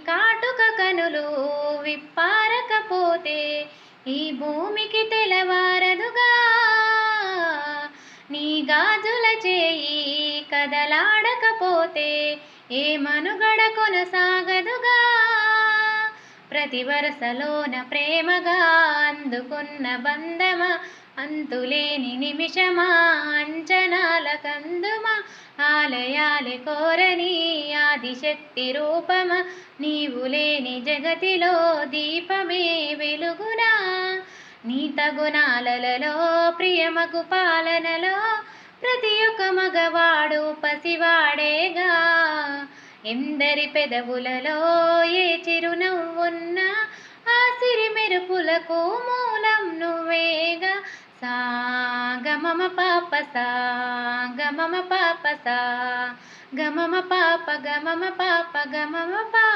కాటుక కనులు విప్పారకపోతే ఈ భూమికి తెలవారదుగా. నీ గాజుల చేయి కదలాడకపోతే ఏ మనుగడ కొనసాగదుగా. ప్రతి వరసలోన ప్రేమగా అందుకున్న బంధమా, అంతులేని నిమిషమా, అంచనాల కందుమా, ఆలయాలే కోరని ఆదిశక్తి రూపమా, నీవు లేని జగతిలో దీపమే వెలుగునా. నీత గుణాలలో ప్రియమగు పాలనలో ప్రతి ఒక్క మగవాడు పసివాడేగా. ఎందరి పెదవులలో ఏ చిరునవ్వున్నా ఆ సిరి మెరుపులకు మూలం నువ్వేగా. సా గమమ పాప సా గమమ పాప సా గమమ పాప గమమ పాప గమమ పా.